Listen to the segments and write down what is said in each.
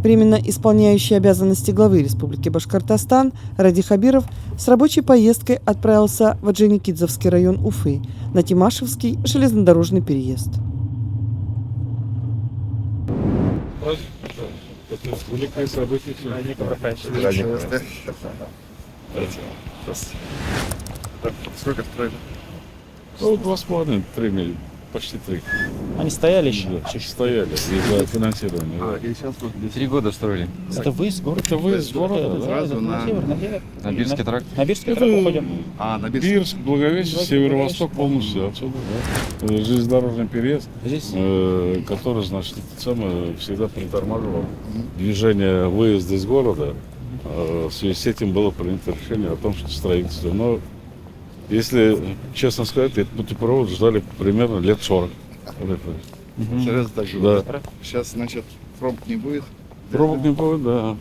Временно исполняющий обязанности главы Республики Башкортостан Ради Хабиров с рабочей поездкой отправился в Орджоникидзевский район Уфы на Тимашевский железнодорожный переезд. Сколько строили? Ну, 2,5-3 месяца, почти 3. Они стояли еще? Да, стояли из-за финансирования. И сейчас вот 3 года строили. Это вы из города? Это вы из города, да? Сразу на север. на Бирский тракт. На Бирский тракт уходим. А, на Бирский. Бирск, Благовещенск, северо-восток полностью отсюда, да. Железнодорожный переезд, Здесь? который, значит, всегда притормаживал движение выезда из города. В связи с этим было принято решение о том, что строительство. Но, если честно сказать, этот путепровод ждали примерно лет 40. Сразу так же. Да. Сейчас, значит, пробок не будет. Пробок не будет, да.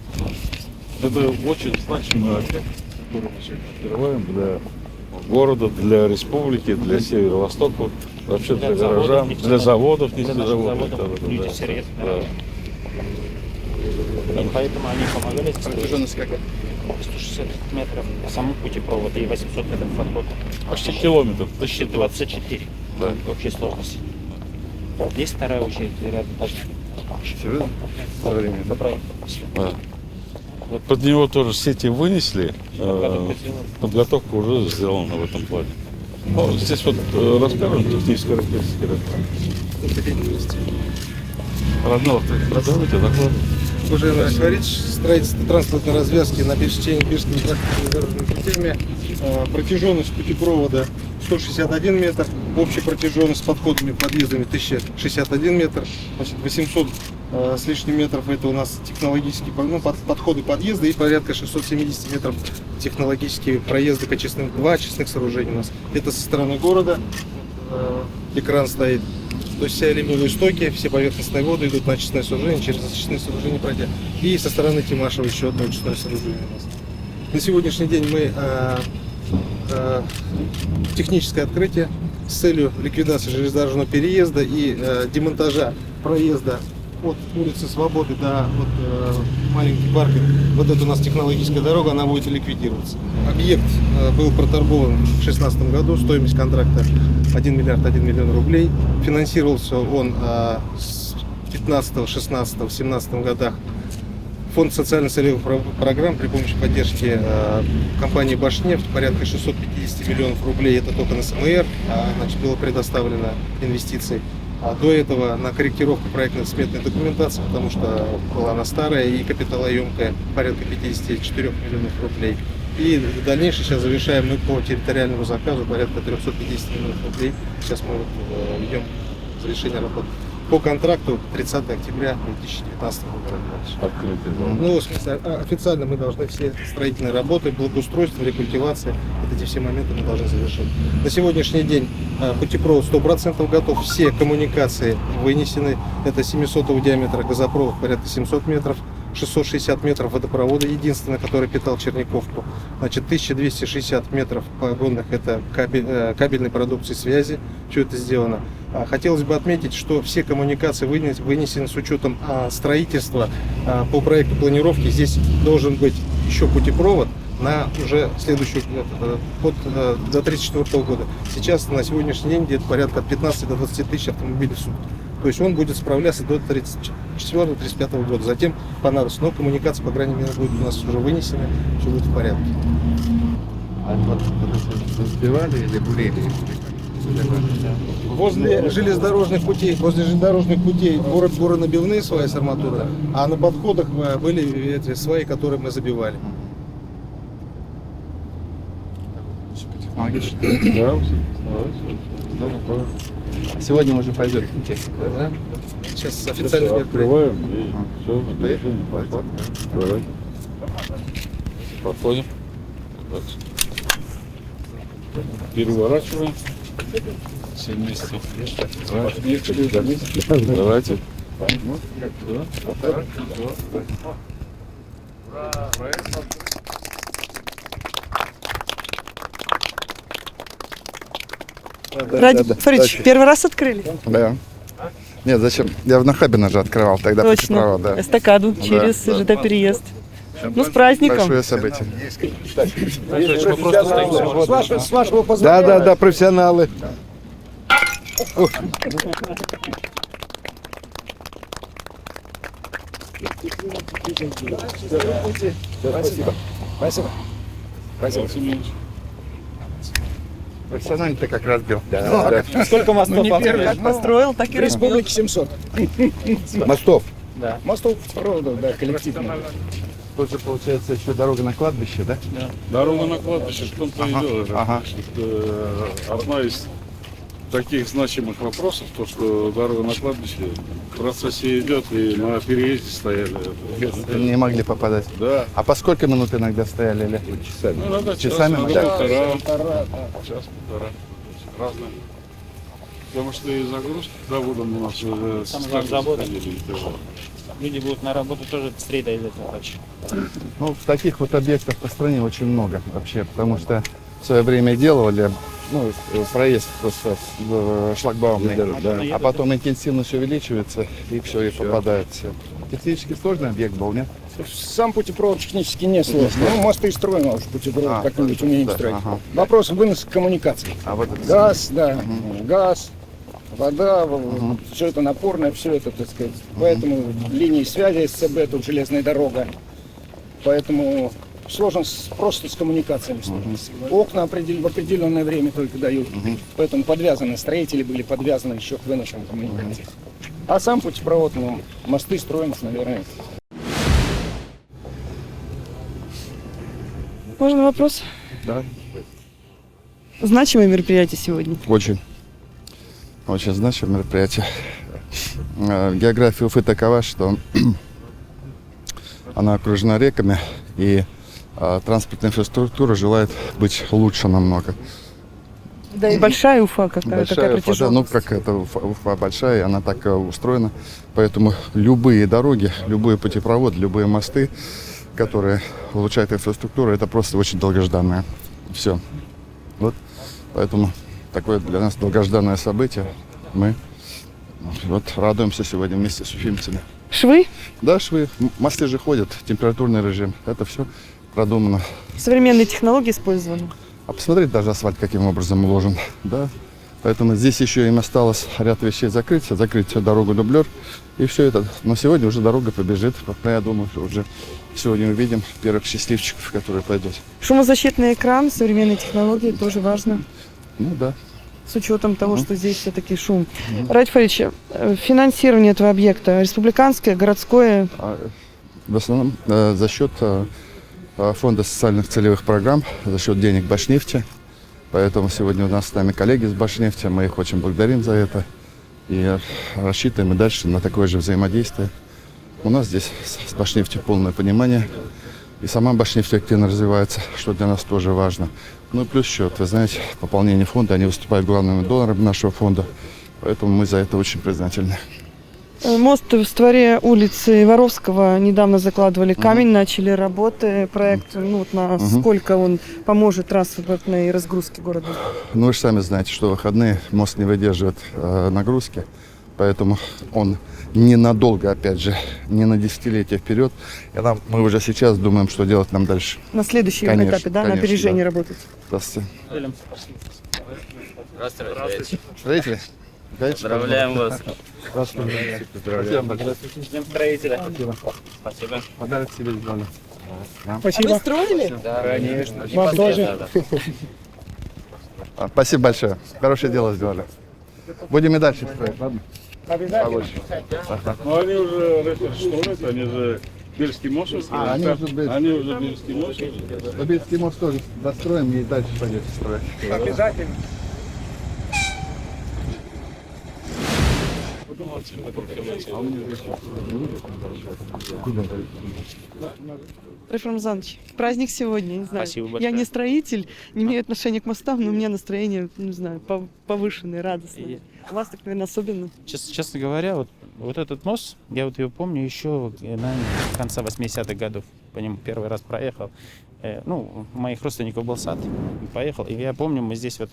Это очень значимый объект, который мы сегодня открываем для города, для республики, для северо-востока, вообще для горожан, для заводов, нефтезаводов. Да. Поэтому они помогали здесь. Протяженность какая? 160 метров саму путепровода и 800 метров подхода. Почти километр. Почти 24. Да. Общей сложности. Здесь вторая очередь рядом даже. Серьезно? Современно. Да. Под него тоже сети вынесли, подготовка уже сделана в этом плане. Ну, здесь вот расскажем технические характеристики. Роднов, продолжите доклад. Уже говорить, строительство транспортной развязки на пересечении Бирскими дорожными путями. Протяженность путепровода 161 метр, общая протяженность с подходами и подъездами 1061 метр, значит, 800 с лишним метров это у нас технологические подходы подъезда и порядка 670 метров технологические проезды к очистным, 2 очистных сооружения у нас. Это со стороны города, экран стоит. То есть все алюминиевые стоки, все поверхностные воды идут на очистное сооружение, через очистное сооружение пройдя. И со стороны Тимашева еще одно очистное сооружение у нас. На сегодняшний день мы техническое открытие с целью ликвидации железнодорожного переезда и демонтажа проезда от улицы Свободы до маленький паркинг. Вот это у нас технологическая дорога, она будет ликвидироваться. Объект был проторгован в 2016 году, стоимость контракта 1 миллиард 1 миллион рублей. Финансировался он с 15, 16, 17 годах Фонд социально-целевых программ при помощи поддержки компании «Башнефть» порядка 650 миллионов рублей. Это только на СМР, значит, было предоставлено инвестиций. А до этого на корректировку проектно-сметной документации, потому что была она старая и капиталоемкая, порядка 54 миллионов рублей. И в дальнейшем сейчас завершаем мы по территориальному заказу порядка 350 миллионов рублей. Сейчас мы ведем завершение работы. По контракту 30 октября 2019 года. Ну, в смысле, официально мы должны все строительные работы, благоустройство, рекультивация, вот эти все моменты мы должны завершить. На сегодняшний день путепровод 100% готов, все коммуникации вынесены. Это 700-го диаметра газопровод, порядка 700 метров. 660 метров водопровода, единственный, который питал Черниковку. Значит, 1260 метров погонных, это кабельной продукции связи. Все это сделано. Хотелось бы отметить, что все коммуникации вынесены с учетом строительства по проекту планировки. Здесь должен быть еще путепровод на уже следующую до 1934 года. Сейчас на сегодняшний день где-то порядка от 15 до 20 тысяч автомобилей в сутки. То есть он будет справляться до 1934-1935 года. Затем понадобится. Но коммуникация, по крайней мере, будет у нас уже вынесена, все будет в порядке. А вот разбивали или бурили? Возле железнодорожных путей буронабивные сваи с арматурой, а на подходах были эти сваи, которые мы забивали. Сегодня уже пойдет техника, да? Сейчас официально Открываем и все. Давай. Подходим. Переворачиваем. Все вместе. Давайте. Ради Фаридович, первый раз открыли? Да. Нет, зачем? Я в Нахабино же открывал тогда путепровод, да. Эстакаду через да. ЖД-переезд. Ну, с праздником. Большое событие. С вашего Да, профессионалы. Профессионально-то как раз бил. Сколько мостов Построил, так и разбил. 700. Мостов. Да. Мостов проводов, да, коллективно. Тут же получается еще дорога на кладбище, да? Дорога на кладбище, в том-то и дело. Ага. Это одна из таких значимых вопросов, то, что дорога на кладбище в процессе идет, и на переезде стояли. Не могли попадать. Да. А по сколько минут иногда стояли? Или? Ну, иногда Часами? полтора. Час-полтора. Разные. Потому что и загрузки заводом у нас уже Сам завод. сходили. Люди будут на работу тоже быстрее доедут. Ну, таких вот объектов по стране очень много вообще, потому что в свое время делали, ну, проезд просто шлагбаумный, а потом интенсивность увеличивается, и все, и попадает все. Технически сложный объект был, нет? Сам путепровод технически не сложный. Ну, мосты строим, а уж путепровод как-нибудь умеем да, строить. ага. Вопрос выноса коммуникаций. А вот это Газ, да, газ, вода, все это напорное, все это, так сказать. Поэтому линии связи СЦБ, тут железная дорога. Поэтому сложно просто с коммуникациями. Окна в определенное время только дают. Поэтому подвязаны, строители были подвязаны еще к выносам коммуникаций. А сам путепровод, ну, мосты строим, наверное. Можно вопрос? Да. Значимое мероприятие сегодня. Очень значимое мероприятие. География Уфы такова, что она окружена реками, и транспортная инфраструктура желает быть лучше намного. Да и большая Уфа какая Большая Уфа, да, ну протяженность. как это Уфа большая, и она так устроена. Поэтому любые дороги, любой путепровод, любые мосты, которые улучшают инфраструктуру, это просто очень долгожданное. Все. Вот. Поэтому такое для нас долгожданное событие. Мы вот радуемся сегодня вместе с уфимцами. Швы, Да, швы, мосты же ходят, температурный режим. Это все продумано. современные технологии использованы. А посмотреть даже асфальт каким образом уложен. Да. Поэтому здесь еще им осталось ряд вещей закрыть дорогу дублер и все это. Но сегодня уже дорога побежит. Я думаю, что уже сегодня увидим первых счастливчиков, которые пойдут. Шумозащитный экран, современные технологии тоже важно. Ну да. С учетом того, что здесь все-таки шум. Ради Фаридович, финансирование этого объекта республиканское, городское? В основном за счет фонда социальных целевых программ, за счет денег Башнефти. Поэтому сегодня у нас с нами коллеги с Башнефти, мы их очень благодарим за это. И рассчитываем и дальше на такое же взаимодействие. У нас здесь с Башнефтью полное понимание. И сама Башнефть активно развивается, что для нас тоже важно. Ну и плюс счет, вы знаете, пополнение фонда, они выступают главными донорами нашего фонда. Поэтому мы за это очень признательны. Мост в створе улицы Воровского недавно закладывали камень, начали работы. Проект, ну, вот насколько он поможет транспортной разгрузке города? Ну вы же сами знаете, что в выходные мост не выдерживает нагрузки. Поэтому он ненадолго, опять же, не на десятилетия вперед. И мы уже сейчас думаем, что делать нам дальше. На следующем Конечно, этапе, да, на конечно, опережение да. работать? Здравствуйте. Здравствуйте. Строители? Поздравляем вас. Здравствуйте. С Днем строителя. Спасибо. Подарок себе сделали. Вы строили? Конечно. Вам тоже. Спасибо большое. Хорошее дело сделали. Будем и дальше строить, ладно? Обязательно. Ну они уже строят, они же Бельский мост. они уже Бельский мост. Победский мост тоже достроим и дальше пойдете строить. Обязательно. Рафим Рамзанович, праздник сегодня, не знаю. Спасибо Я большое. не строитель, не имею отношения к мостам, но у меня настроение, не знаю, повышенное, радостное. У вас так, наверное, особенно. Честно говоря, вот этот мост, я вот его помню еще на конца 80-х годов. По нему первый раз проехал. Ну, у моих родственников был сад. Поехал. И я помню, мы здесь вот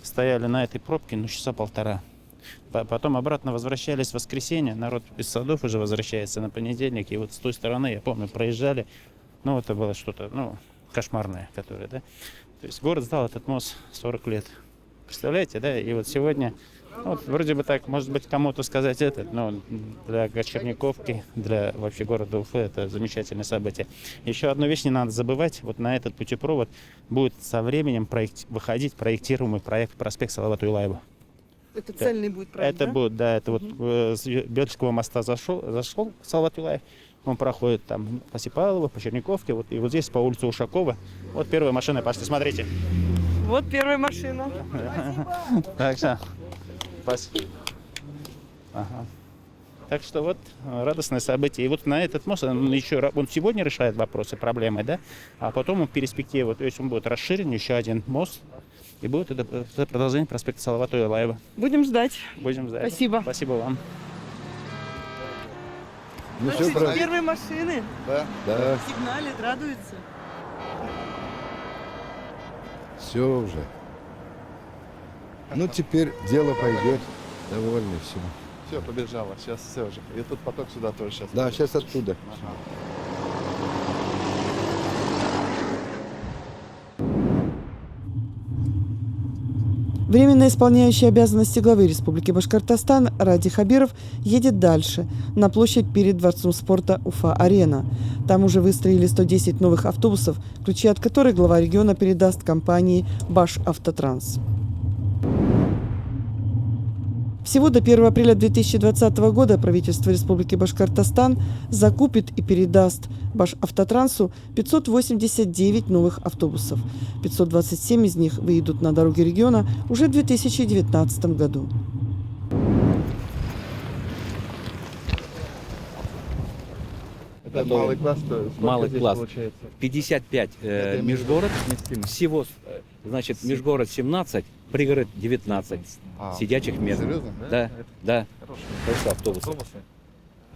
стояли на этой пробке, ну, часа полтора. Потом обратно возвращались в воскресенье, народ из садов уже возвращается на понедельник, и вот с той стороны, я помню, проезжали, ну, это было что-то, ну, кошмарное, которое, да. То есть город сдал этот мост 40 лет. Представляете, да? И вот сегодня, вот, вроде бы так, может быть, кому-то сказать это, но для Черниковки, для вообще города Уфы это замечательное событие. Еще одну вещь не надо забывать, вот на этот путепровод будет со временем выходить проектируемый проект проспект Салавата Юлаева. Это цельный будет проект, Это будет, да, это вот с Бельского моста зашел Салават Юлаев, он проходит там по Сипайлову, по Черниковке, вот, и вот здесь по улице Ушакова, вот первая машина, пошли, смотрите. Вот первая машина. Так что, спасибо. Ага. Так что вот радостное событие. И вот на этот мост он сегодня решает вопросы, проблемы, да, а потом он в перспективе, вот, то есть он будет расширен, еще один мост, и будет это продолжение проспекта Салавата Юлаева. Будем ждать. Будем ждать. Спасибо. Спасибо вам. Ну, Значит, всё, первые машины Да. сигналят, радуются. Все уже. Ну, теперь дело пойдет. Довольны все. Все, побежало. Сейчас все уже. И тут поток сюда тоже сейчас. Да, сейчас оттуда. Временно исполняющий обязанности главы Республики Башкортостан Ради Хабиров едет дальше, на площадь перед Дворцом спорта Уфа-Арена. Там уже выстроили 110 новых автобусов, ключи от которых глава региона передаст компании «Башавтотранс». Всего до 1 апреля 2020 года правительство Республики Башкортостан закупит и передаст Башавтотрансу 589 новых автобусов. 527 из них выйдут на дороги региона уже в 2019 году. Это малый класс, Малый здесь класс. получается? 55 межгород, всего, значит, межгород 17, пригород 19 сидячих мест. Серьезно? Да, да, Хорошие это автобусы. автобусы.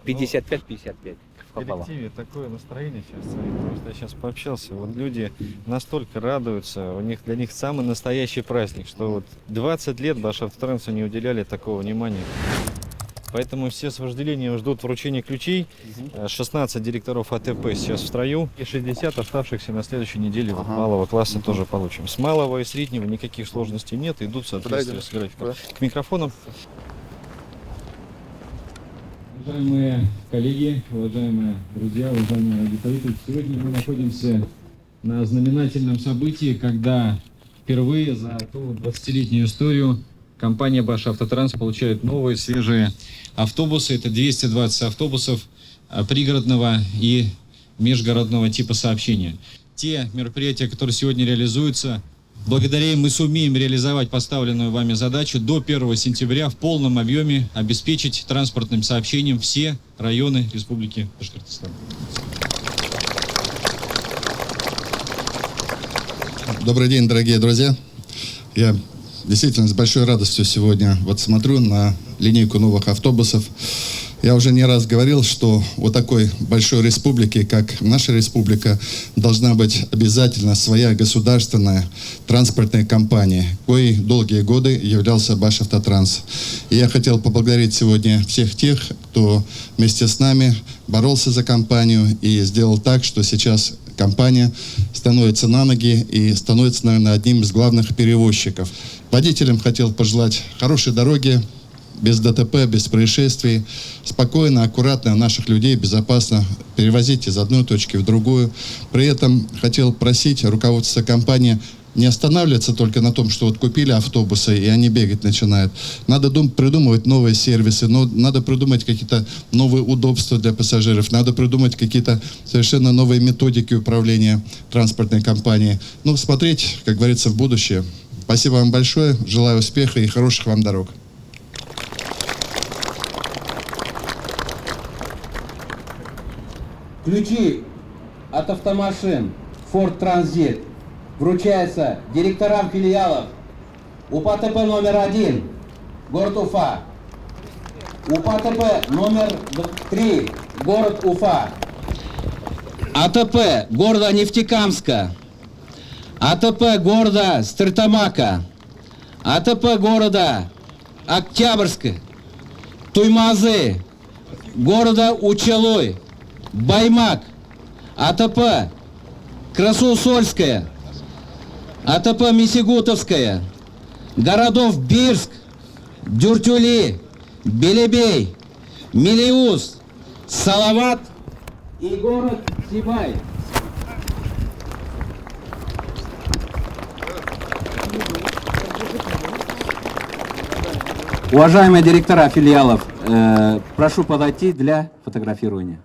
55-55 В пополам. коллективе такое настроение сейчас царит. Просто я сейчас пообщался, вот люди настолько радуются, для них самый настоящий праздник, что вот 20 лет Башавтотрансу не уделяли такого внимания. Поэтому все с вожделением ждут вручения ключей. 16 директоров АТП сейчас в строю. И 60 оставшихся на следующей неделе вот малого класса тоже получим. С малого и среднего никаких сложностей нет. Идут в соответствии с графиком. К микрофонам. Уважаемые коллеги, уважаемые друзья, уважаемые радиослушатели, сегодня мы находимся на знаменательном событии, когда впервые за ту 20-летнюю историю компания Башавтотранс получает новые свежие автобусы. Это 220 автобусов пригородного и межгородного типа сообщения. Те мероприятия, которые сегодня реализуются, благодаря им мы сумеем реализовать поставленную вами задачу до 1 сентября в полном объеме обеспечить транспортным сообщением все районы Республики Башкортостан. Добрый день, дорогие друзья. Я действительно с большой радостью сегодня вот смотрю на линейку новых автобусов. Я уже не раз говорил, что у такой большой республики, как наша республика, должна быть обязательно своя государственная транспортная компания, коей долгие годы являлся Башавтотранс. И я хотел поблагодарить сегодня всех тех, кто вместе с нами боролся за компанию и сделал так, что сейчас компания становится на ноги и становится, наверное, одним из главных перевозчиков. Водителям хотел пожелать хорошей дороги, без ДТП, без происшествий, спокойно, аккуратно наших людей безопасно перевозить из одной точки в другую. При этом хотел просить руководство компании не останавливаться только на том, что вот купили автобусы и они бегать начинают. Надо придумывать новые сервисы, надо придумать какие-то новые удобства для пассажиров, надо придумать какие-то совершенно новые методики управления транспортной компанией. Ну, смотреть, как говорится, в будущее. Спасибо вам большое, желаю успеха и хороших вам дорог. Ключи от автомашин Ford Transit вручаются директорам филиалов УПАТП номер 1, город Уфа, УПАТП номер 3, город Уфа, АТП города Нефтекамска, АТП города Стерлитамака, АТП города Октябрьска, Туймазы, города Учалой, Баймак, АТП, Красноусольская, АТП Мисигутовская, городов Бирск, Дюртюли, Белебей, Мелеуз, Салават и город Сибай. Уважаемые директора филиалов, прошу подойти для фотографирования.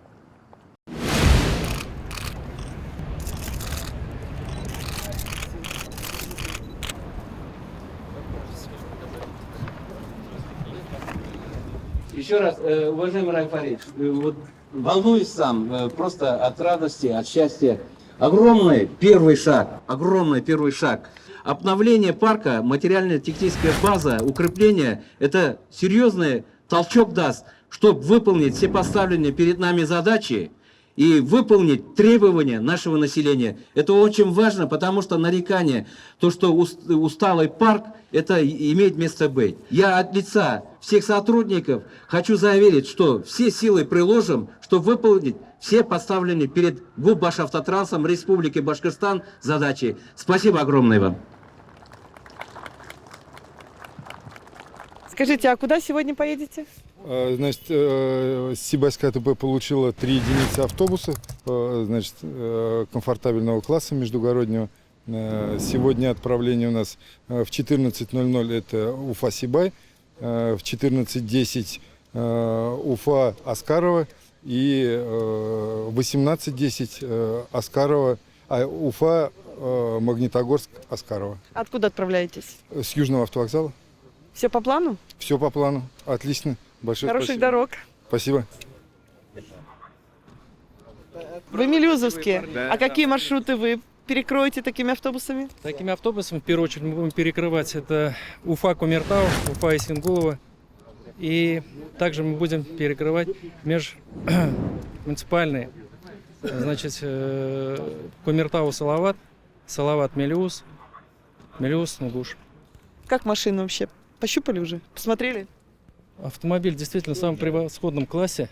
Еще раз, уважаемый Раиф Фаридович, вот волнуюсь сам, просто от радости, от счастья. Огромный первый шаг. Обновление парка, материально-техническая база, укрепление, это серьезный толчок даст, чтобы выполнить все поставленные перед нами задачи и выполнить требования нашего населения. Это очень важно, потому что нарекание, то, что усталый парк, это имеет место быть. Я от лица всех сотрудников хочу заверить, что все силы приложим, чтобы выполнить все поставленные перед ГУП Башавтотрансом Республики Башкортостан задачи. Спасибо огромное вам. Скажите, а куда сегодня поедете? Значит, Сибайская АТП получила 3 единицы автобуса, значит, комфортабельного класса междугороднего. Сегодня отправление у нас в 14:00 это Уфа-Сибай, в 14:10 Уфа-Аскарова и 18:10 Уфа-Магнитогорск-Аскарова. Откуда отправляетесь? С Южного автовокзала. Все по плану? Все по плану. Отлично. Большое Хороших спасибо. дорог. Спасибо. Вы мелюзовские. А какие маршруты вы перекроете такими автобусами? Такими автобусами, в первую очередь, мы будем перекрывать это Уфа-Кумертау, Уфа-Исингулово. И также мы будем перекрывать межмуниципальные. Значит, Кумертау-Салават, Салават-Мелеуз, Мелеуз-Нгуш. Как машину вообще? Пощупали уже? Посмотрели? Автомобиль действительно в самом превосходном классе.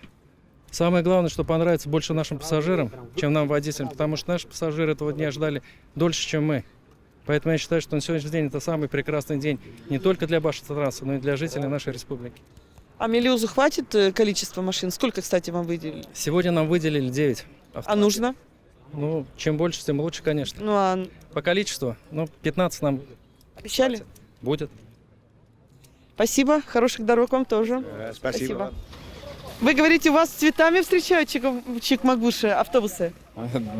Самое главное, что понравится больше нашим пассажирам, чем нам, водителям, потому что наши пассажиры этого дня ждали дольше, чем мы. Поэтому я считаю, что на сегодняшний день это самый прекрасный день не только для Башавтотранса, но и для жителей нашей республики. А Мелеузу хватит количество машин? Сколько, кстати, вам выделили? Сегодня нам выделили 9 автомобилей. А нужно? Ну, чем больше, тем лучше, конечно. Ну, а... По количеству, 15 нам Обещали? будет. Спасибо, хороших дорог вам тоже. Спасибо. Вы говорите, у вас с цветами встречают Чикмагуши автобусы?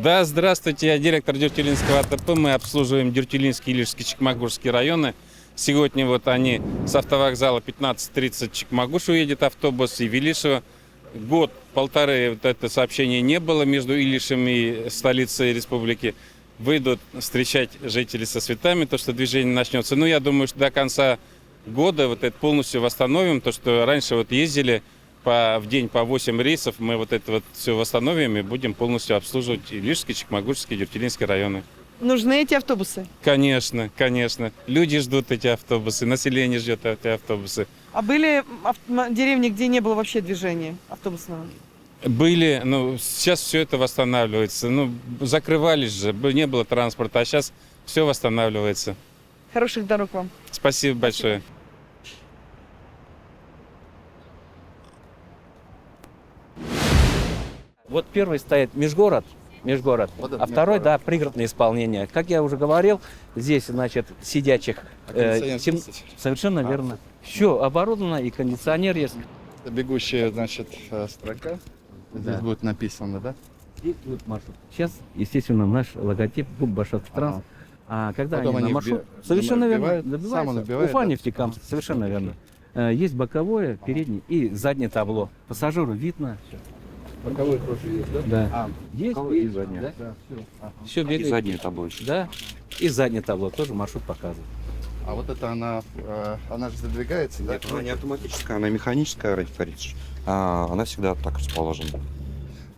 Да, здравствуйте, я директор Дюртюлинского АТП. Мы обслуживаем Дюртюлинский, Илишский, Чикмагушские районы. Сегодня вот они с автовокзала 15:30 Чикмагуш уедет автобус и Вилишево. Год-полторы вот это сообщение не было между Илишем и столицей республики. Выйдут встречать жители со цветами, то, что движение начнется. Ну, я думаю, что до конца года вот это полностью восстановим. То, что раньше вот ездили в день по 8 рейсов, мы вот это вот все восстановим и будем полностью обслуживать Илишский, Чикмагушский, Дюртюлинские районы. Нужны эти автобусы? Конечно, конечно. Люди ждут эти автобусы, население ждет эти автобусы. А были деревни, где не было вообще движения автобусного? Были, но сейчас все это восстанавливается. Ну, закрывались же, не было транспорта, а сейчас все восстанавливается. Хороших дорог вам. Спасибо большое. Вот первый стоит межгород, а второй, да, пригородное исполнение. Как я уже говорил, здесь, значит, сидячих... Совершенно верно. Все оборудовано, и кондиционер есть. Это бегущая, значит, строка. Здесь будет написано, да? Здесь будет маршрут. Сейчас, естественно, наш логотип ГУП Башавтотранс. А когда Потом они на маршрут... Совершенно верно. Сам он набивает. Уфа-Нефтекамск, совершенно верно. Есть боковое, переднее и заднее табло. Пассажиру видно. Боковой тоже есть, да? Да. Есть и заднее. Да? Все бегает. И заднее табло еще. Да. И заднее табло тоже маршрут показывает. А вот это она же задвигается, да? Нет, она не автоматическая, она механическая, Раиф Фаридович. Она всегда так расположена.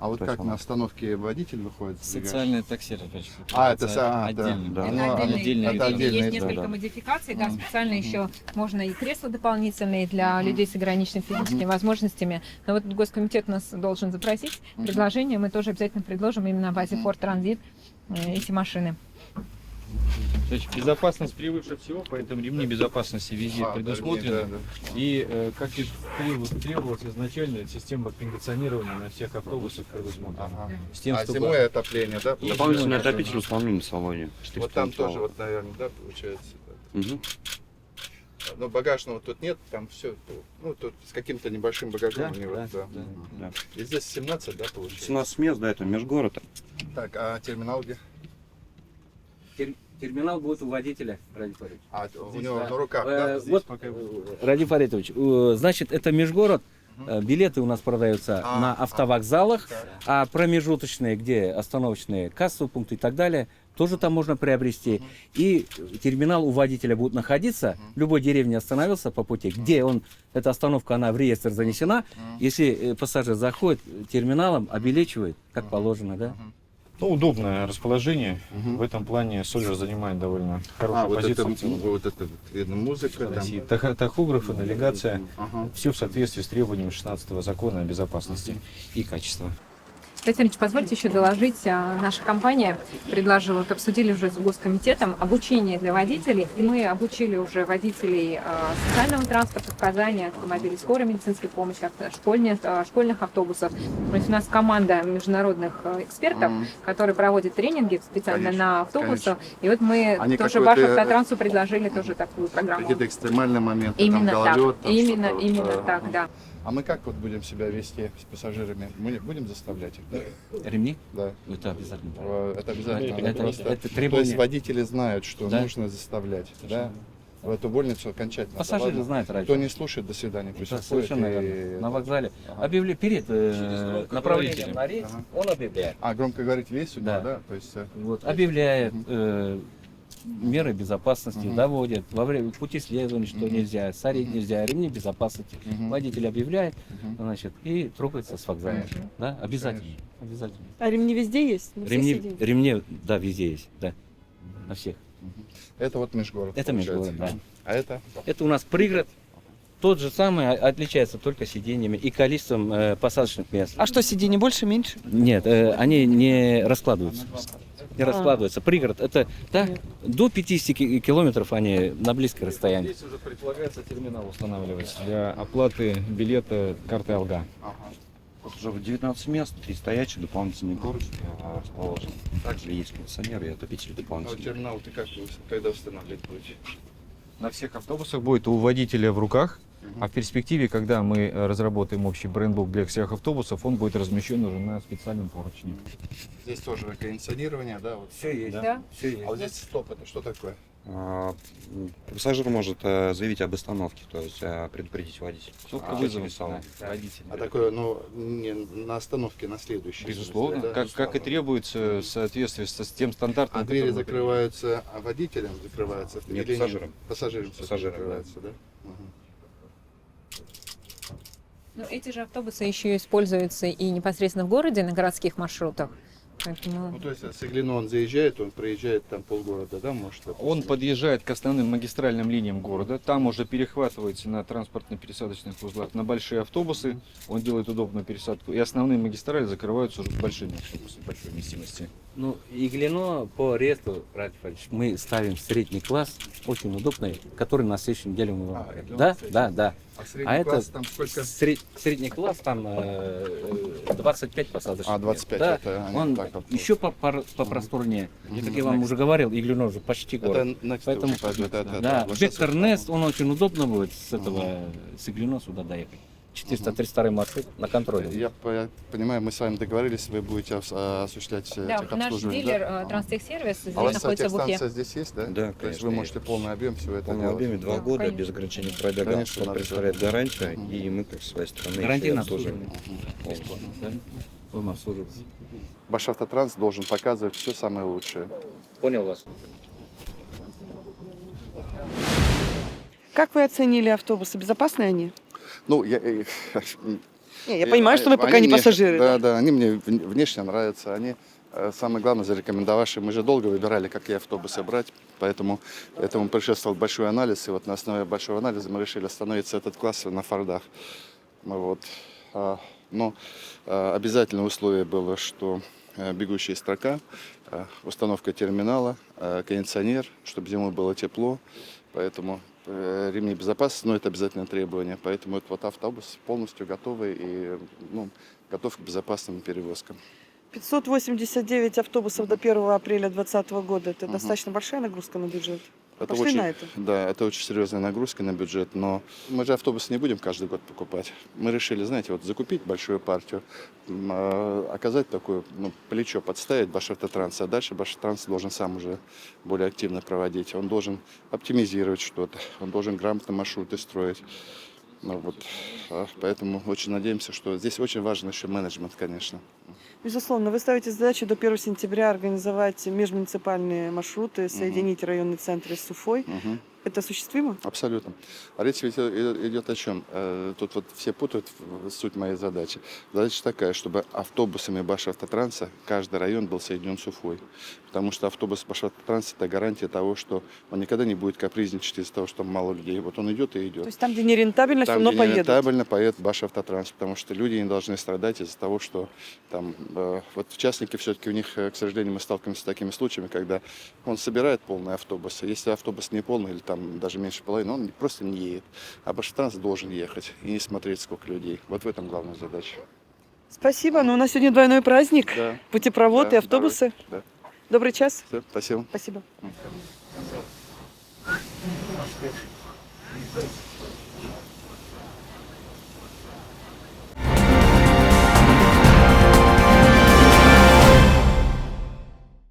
А вот То как есть на она- остановке водитель выходит? Социальное такси, опять же. Это отдельно. да. Да. Ну, отдельный это вид. отдельный, Есть да, несколько да. модификаций, да, специально еще можно и кресла дополнительные для людей с ограниченными физическими возможностями. Но вот Госкомитет нас должен запросить предложение, мы тоже обязательно предложим именно на базе Ford Transit эти машины. То есть безопасность превыше всего, поэтому ремни безопасности везде предусмотрены. И как и требовалось изначально, система кондиционирования на всех автобусах предусмотрена. С тем, А чтобы- зимой отопление, да? Дополнительный отопитель установлен в салоне. Вот там тоже, вот, наверное, да, получается. Но багажного тут нет, там все, ну, тут с каким-то небольшим багажом. у него, да. И здесь 17, да, получается? 17 мест, да, это межгород. Так, а терминал где? Терминал будет у водителя, Ради Фаритович. А, у него на руках, да? Вот, Ради Фаритович, значит, это межгород. Билеты у нас продаются на автовокзалах, а промежуточные, где остановочные кассовые пункты и так далее, тоже там можно приобрести. И терминал у водителя будет находиться, в любой деревне остановился по пути, где он, эта остановка, она в реестр занесена. Если пассажир заходит терминалом, обелечивает, как положено, да? Ну, удобное расположение. В этом плане Солер занимает довольно хорошую вот позицию. это, в целом. вот это, видно, музыка. Там. России. Тахографы, навигация. Все в соответствии с требованиями 16-го закона о безопасности и качества. Татьяна Ильич, позвольте еще доложить, наша компания предложила, вот обсудили уже с Госкомитетом обучение для водителей, и мы обучили уже водителей социального транспорта в Казани, автомобилей скорой медицинской помощи, школьных автобусов. То есть у нас команда международных экспертов, которые проводят тренинги специально на автобусах, и вот мы Они тоже Башавтотрансу предложили тоже такую программу. Какие-то экстремальные моменты, Именно там так, гололед, там именно что-то, так, да. А мы как вот будем себя вести с пассажирами? Мы будем заставлять их, да? Ремни? Да. Это обязательно. Это обязательно. Это просто. требование. То есть водители знают, что Да. нужно заставлять, да? В эту больницу окончательно. Пассажиры Ладно? знают раньше. Кто не слушает, до свидания. Пусть Да, уходит совершенно и- верно. На вокзале. Объявили перед направлением на рейс, он объявляет. А, громко говорить весь у него, да? То есть, Вот, объявляет меры безопасности, доводит во время пути следования, что нельзя, сорить нельзя, ремни безопасности. Водитель объявляет, значит, и трогается с вокзала. Да, обязательно. Обязательно. А ремни везде есть? На всех сиденьях? Ремни, да, везде есть, да. На всех. Это вот межгород. Это межгород, да. А это? Это у нас пригород. Тот же самый, отличается только сиденьями и количеством посадочных мест. А что, сиденье больше, меньше? Нет, они не раскладываются. Не раскладываются. Пригород, это да, до 50 километров они на близкое расстояние. Здесь уже предполагается терминал устанавливать для оплаты билета карты Алга. Вот уже 19 мест, 3 стоячих, дополнительный город расположен. Также есть кондиционеры и отопители А дополнительные. терминал ты как, когда устанавливать будете? На всех автобусах будет у водителя в руках, а в перспективе, когда мы разработаем общий брендбук для всех автобусов, он будет размещен уже на специальном поручне. Здесь тоже кондиционирование, да? Вот. Все есть. Да. Все есть. А вот здесь стоп, это что такое? Пассажир может заявить об остановке, то есть предупредить водителя. Кнопка Водителя вызова салона. водителя. А такое, ну, не на остановке, на следующей. Безусловно, да? как и требуется в соответствии с тем стандартом. А двери который мы закрываются, а водителям закрываются? Нет, Или пассажирам. Пассажирам Пассажирам, закрываются, да? Ну, эти же автобусы еще используются и непосредственно в городе, на городских маршрутах. Поэтому... Ну, то есть, с Иглино он заезжает, он проезжает там полгорода, да, может? Он подъезжает к основным магистральным линиям города, там уже перехватывается на транспортно-пересадочных узлах на большие автобусы, он делает удобную пересадку, и основные магистрали закрываются уже большими автобусами большой вместимости. Ну, Иглино по ресту, мы ставим средний класс, очень удобный, который на следующей неделе мы вам покажем. Да, да, да. А средний класс там сколько? Средний класс там 25 посадочных. А, 25 да, это они он так вот. еще попросторнее. И, как я вам уже говорил, Иглино уже почти город. Это Next Поэтому, пойдет, это, да, вот Вектор сейчас- Нест, он очень удобно будет с этого, с Иглино сюда доехать. 432 маршрут на контроле. Я понимаю, мы с вами договорились, вы будете осуществлять Да, наш техобслуживание, дилер да? Транстехсервис здесь А у вас находится в Уфе. техстанция здесь есть, да? Да, То есть конечно, вы можете полный объем всего этого В полном делать? объеме 2 Да, года, конечно. без ограничений пробега. Конечно, Он надо представляет всё. гарантию, и мы, как с своей стороны, Гарантия их на обслуживаем. Будем обслуживать. Башавтотранс должен показывать все самое лучшее. Понял вас. Как вы оценили автобусы? Безопасные они? Ну, Не, я И понимаю, что вы пока не мне- пассажиры. Да, да, они мне внешне нравятся. Они, самое главное, зарекомендовавшие. Мы же долго выбирали, какие автобусы брать, поэтому этому предшествовал большой анализ. И вот на основе большого анализа мы решили остановиться этот класс на Фордах. Вот. Но обязательное условие было, что бегущая строка, установка терминала, кондиционер, чтобы зимой было тепло. Поэтому ремни безопасности, но это обязательное требование. Поэтому вот автобус полностью готовый и готов к безопасным перевозкам. 589 автобусов до 1 апреля 2020 года. Это достаточно большая нагрузка на бюджет. Пошли очень, на это. Да, это очень серьезная нагрузка на бюджет, но мы же автобусы не будем каждый год покупать. Мы решили, знаете, вот закупить большую партию, оказать такое плечо, подставить Башавтотранс, а дальше Башавтотранс должен сам уже более активно проводить. Он должен оптимизировать что-то, он должен грамотно маршруты строить. Поэтому очень надеемся, что здесь очень важен еще менеджмент, конечно. Безусловно, вы ставите задачу до 1 сентября организовать межмуниципальные маршруты, соединить районные центры с Уфой. Это осуществимо? Абсолютно. А речь ведь идет о чем? Тут вот все путают суть моей задачи. Задача такая, чтобы автобусами Башавтотранса каждый район был соединен с Уфой. Потому что автобус Башавтотранса – это гарантия того, что он никогда не будет капризничать из-за того, что мало людей. Вот он идет и идет. То есть там, где нерентабельно, все равно Там, где поедут? нерентабельно, поедет Башавтотранс, потому что люди не должны страдать из-за того, что там, вот частники все-таки у них, к сожалению, мы сталкиваемся с такими случаями, когда он собирает полные автобусы. Если автобус не полный или там даже меньше половины, он просто не едет. А Башавтотранс должен ехать и не смотреть, сколько людей. Вот в этом главная задача. Спасибо. Ну, у нас сегодня двойной праздник. Да. Путепровод Да, и автобусы. Да. Добрый час. Все, спасибо. Спасибо.